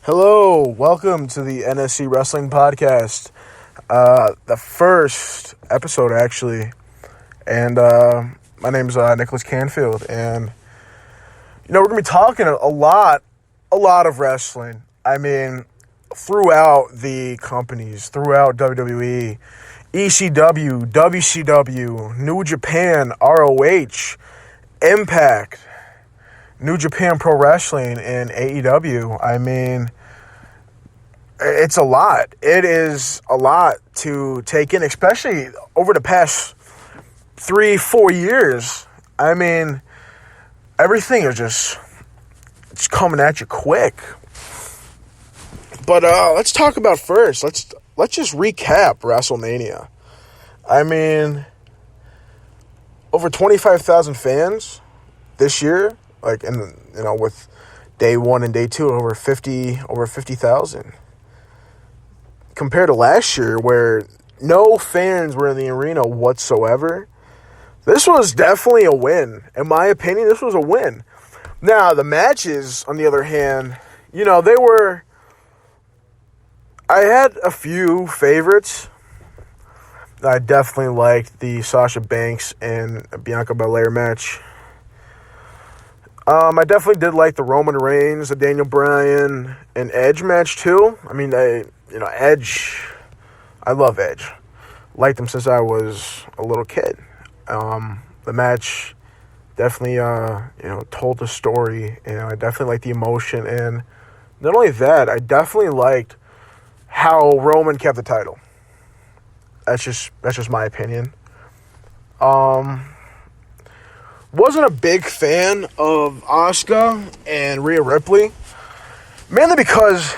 Hello, welcome to the NSC Wrestling Podcast. The first episode, actually. And my name's Nicholas Canfield. And, we're going to be talking a lot of wrestling. I mean, throughout the companies, throughout WWE, ECW, WCW, New Japan, ROH, Impact, New Japan Pro Wrestling, and AEW. I mean, it's a lot. It is a lot to take in, especially over the past 3-4 years. I mean, everything is it's coming at you quick. But let's talk about first. Let's just recap WrestleMania. I mean, over 25,000 fans this year. With day one and day two, over 50,000. Compared to last year, where no fans were in the arena whatsoever, this was definitely a win. In my opinion, this was a win. Now, the matches, on the other hand, I had a few favorites. I definitely liked the Sasha Banks and Bianca Belair match. I definitely did like the Roman Reigns, the Daniel Bryan, and Edge match too. I mean, Edge, I love Edge. Liked him since I was a little kid. The match definitely, told the story, and I definitely liked the emotion. And not only that, I definitely liked how Roman kept the title. That's just my opinion. Wasn't a big fan of Asuka and Rhea Ripley, mainly because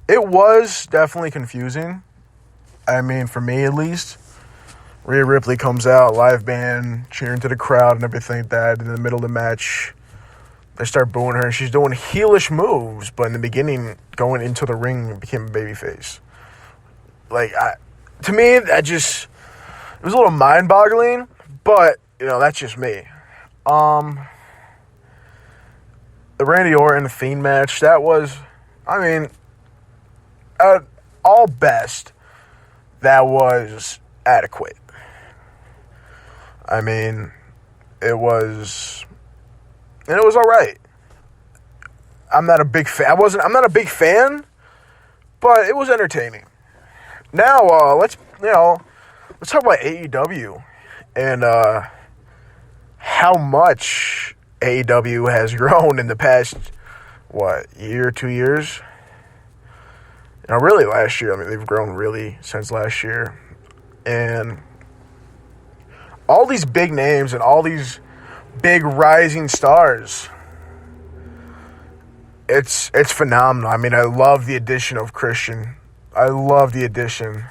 it was definitely confusing. I mean, for me at least. Rhea Ripley comes out, live band, cheering to the crowd and everything like that. In the middle of the match, they start booing her, and she's doing heelish moves, but in the beginning, going into the ring, became a babyface. To me, it was a little mind-boggling, but, that's just me. The Randy Orton Fiend match, that was, at all best, that was adequate. It was all right. I'm not a big fan, but it was entertaining. Now, let's talk about AEW and, how much AEW has grown in the past, year, 2 years? Really last year. They've grown really since last year. And all these big names and all these big rising stars, it's phenomenal. I love the addition of Christian. I love the addition.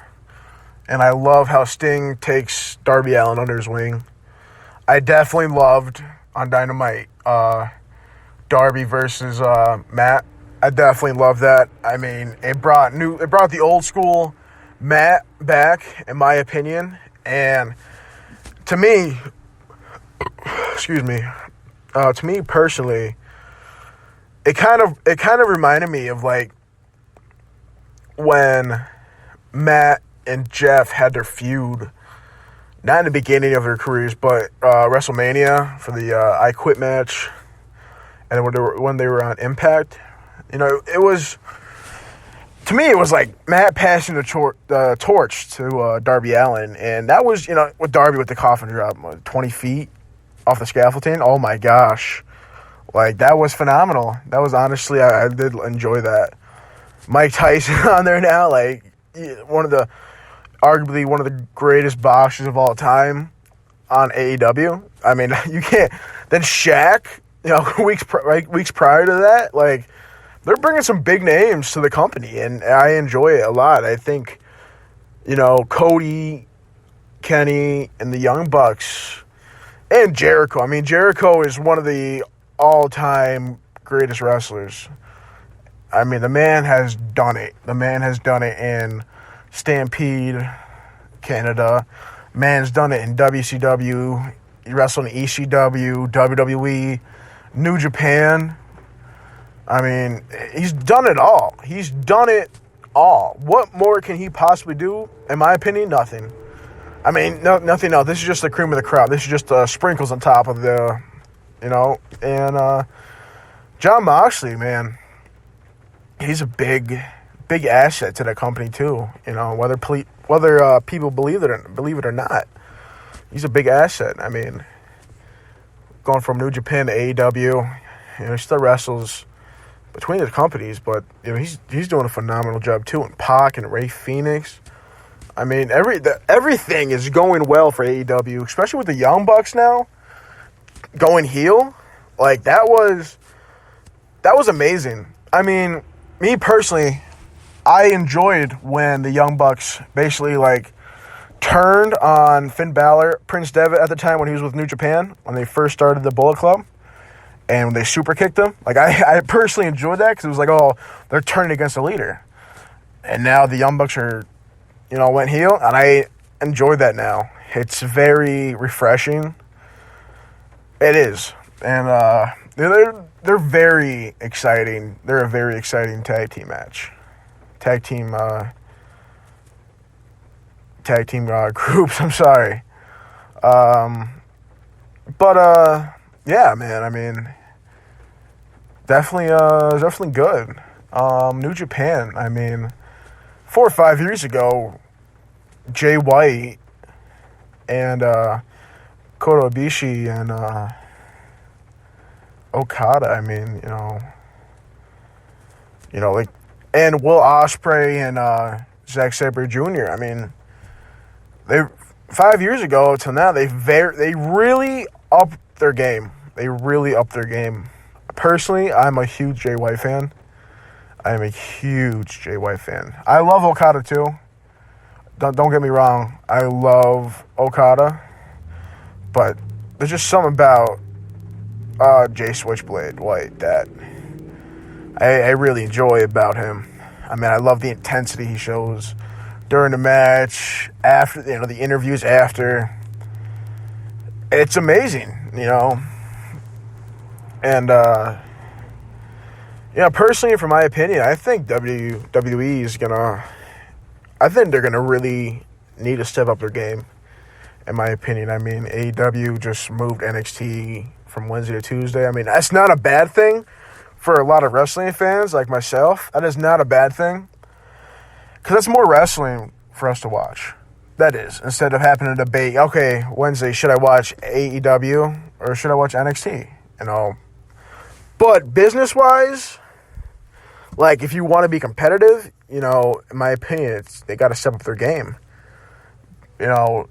And I love how Sting takes Darby Allin under his wing. I definitely loved on Dynamite Darby versus Matt. I definitely love that. It brought the old school Matt back, in my opinion, and to me personally, it kind of reminded me of when Matt and Jeff had their feud. Not in the beginning of their careers, but WrestleMania for the I Quit match, and when they were on Impact, it was, to me, it was like Matt passing the torch to Darby Allin, and that was, with Darby with the coffin drop, 20 feet off the scaffolding. Oh my gosh, that was phenomenal. That was honestly, I did enjoy that. Mike Tyson on there now, arguably one of the greatest boxers of all time on AEW. You can't. Then Shaq, weeks prior to that, they're bringing some big names to the company, and I enjoy it a lot. I think, Cody, Kenny, and the Young Bucks, and Jericho. Jericho is one of the all-time greatest wrestlers. The man has done it. The man has done it in Stampede, Canada. Man's done it in WCW. He wrestled in ECW, WWE, New Japan. He's done it all. He's done it all. What more can he possibly do? In my opinion, nothing. I mean, nothing else. This is just the cream of the crop. This is just sprinkles on top of the, and Jon Moxley, man, he's a big asset to the company too. Whether people believe it or not, he's a big asset. I mean, going from New Japan to AEW, he still wrestles between the companies, but he's doing a phenomenal job too. And Pac and Ray Phoenix. I mean, everything is going well for AEW, especially with the Young Bucks now going heel. Like that was amazing. I mean, me personally, I enjoyed when the Young Bucks basically turned on Finn Balor, Prince Devitt at the time when he was with New Japan, when they first started the Bullet Club, and when they super kicked him. I personally enjoyed that because it was oh, they're turning against the leader. And now the Young Bucks are, went heel, and I enjoy that now. It's very refreshing. It is. And they're very exciting. They're a very exciting tag team match. Tag team groups, I'm sorry. Yeah, man, I mean, definitely good. New Japan, I mean, 4 or 5 years ago, Jay White and Kota Ibushi and Okada, I mean, and Will Ospreay and Zack Sabre Jr. I mean, 5 years ago till now, they really upped their game. They really upped their game. Personally, I'm a huge Jay White fan. I am a huge Jay White fan. I love Okada too. Don't get me wrong. I love Okada, but there's just something about Jay Switchblade White that I really enjoy about him. I mean, I love the intensity he shows during the match, after the interviews after. It's amazing, And personally, from my opinion, I think WWE is I think they're gonna really need to step up their game. In my opinion, I mean, AEW just moved NXT from Wednesday to Tuesday. I mean, that's not a bad thing for a lot of wrestling fans like myself. That is not a bad thing, because that's more wrestling for us to watch. That is, instead of having to debate, okay, Wednesday, should I watch AEW or should I watch NXT? But business-wise, if you want to be competitive, in my opinion, they got to step up their game. No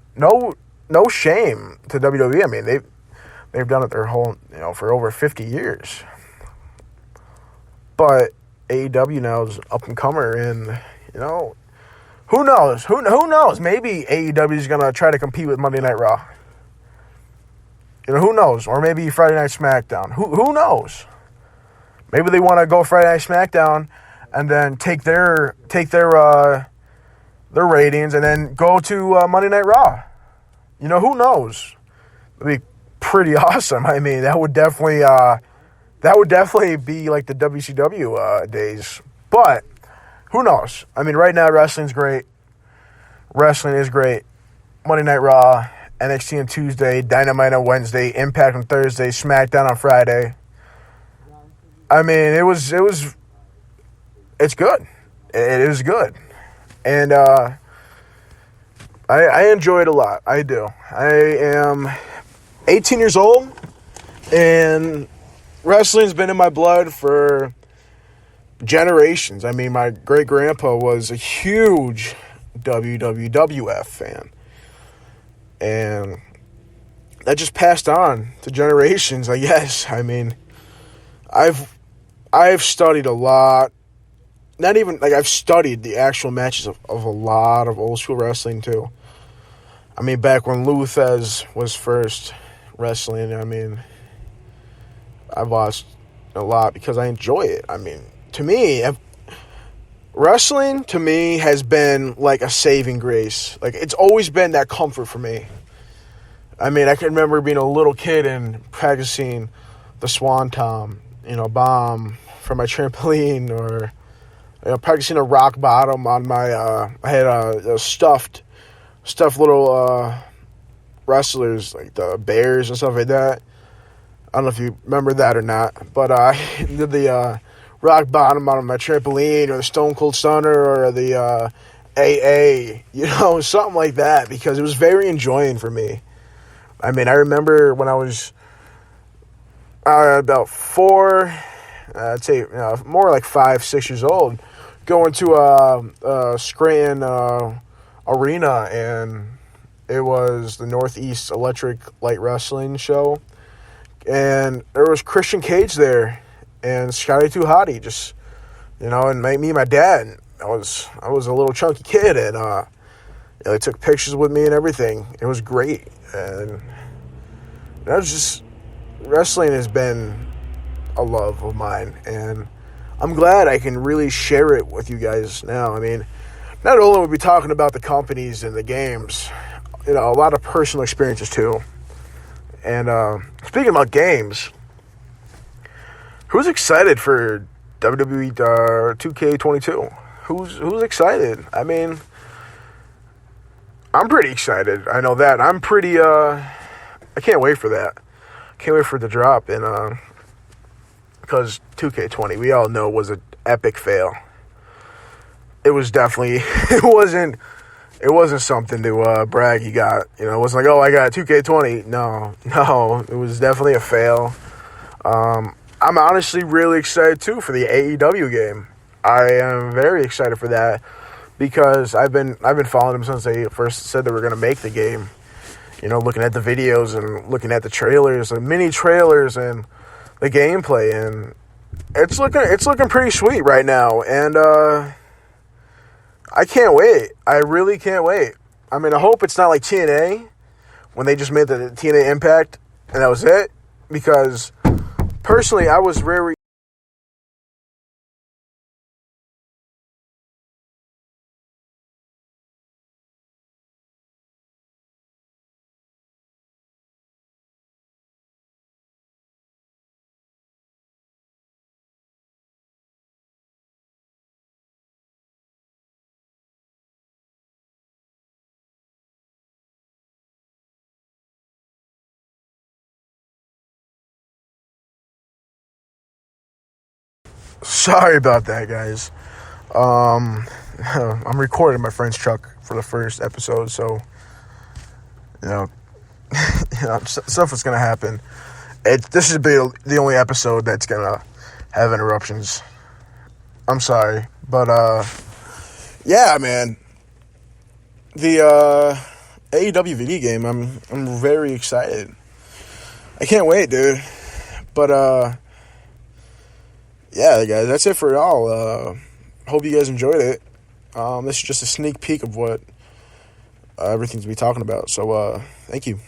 shame to WWE. I mean, they've done it their whole, for over 50 years. But AEW now is up and comer, and who knows? Who knows? Maybe AEW is gonna try to compete with Monday Night Raw. Who knows? Or maybe Friday Night SmackDown. Who knows? Maybe they want to go Friday Night SmackDown and then take their ratings and then go to Monday Night Raw. Who knows? It'd be pretty awesome. I mean, that would definitely be like the WCW days. But who knows? I mean, right now wrestling's great. Wrestling is great. Monday Night Raw, NXT on Tuesday, Dynamite on Wednesday, Impact on Thursday, SmackDown on Friday. I mean, it's good. It is good. And I enjoy it a lot. I do. I am 18 years old, and wrestling's been in my blood for generations. I mean, my great-grandpa was a huge WWF fan. And that just passed on to generations, I guess. I mean, I've studied a lot. Not even, I've studied the actual matches of a lot of old school wrestling, too. I mean, back when Lou Thesz was first wrestling, I mean, I've watched a lot because I enjoy it. I mean, to me, wrestling, to me, has been like a saving grace. It's always been that comfort for me. I mean, I can remember being a little kid and practicing the Swanton, bomb from my trampoline, or practicing a rock bottom on my. I had a stuffed little wrestlers like the bears and stuff like that. I don't know if you remember that or not, but I did the rock bottom on my trampoline or the Stone Cold Stunner or the AA, something like that, because it was very enjoying for me. I mean, I remember when I was about 4, I'd say more like 5, 6 years old, going to a Scranton arena, and it was the Northeast Electric Light Wrestling show, and there was Christian Cage there, and Scotty 2 Hottie, just, and me and my dad. I was a little chunky kid, and they took pictures with me and everything. It was great, and that was just, wrestling has been a love of mine, and I'm glad I can really share it with you guys now. I mean, not only will we be talking about the companies and the games, a lot of personal experiences too. And speaking about games, who's excited for WWE 2K22? Who's excited? I mean, I'm pretty excited. I know that. I'm pretty, I can't wait for that. Can't wait for the drop. And, because 2K20, we all know, was an epic fail. It was definitely, it wasn't something to brag you got. It wasn't like, oh, I got 2K20. No, it was definitely a fail. I'm honestly really excited, too, for the AEW game. I am very excited for that because I've been following them since they first said they were going to make the game. Looking at the videos and looking at the trailers, the mini trailers and the gameplay, and it's looking pretty sweet right now. And I can't wait. I really can't wait. I mean, I hope it's not like TNA when they just made the TNA Impact and that was it, because personally, I was very. Sorry about that, guys. I'm recording my friend's truck for the first episode, so stuff is gonna happen. This should be the only episode that's gonna have interruptions. I'm sorry, but yeah, man. The AEW video game, I'm very excited. I can't wait, dude. But yeah, guys, that's it for y'all. Hope you guys enjoyed it. This is just a sneak peek of what everything's to be talking about. So, thank you.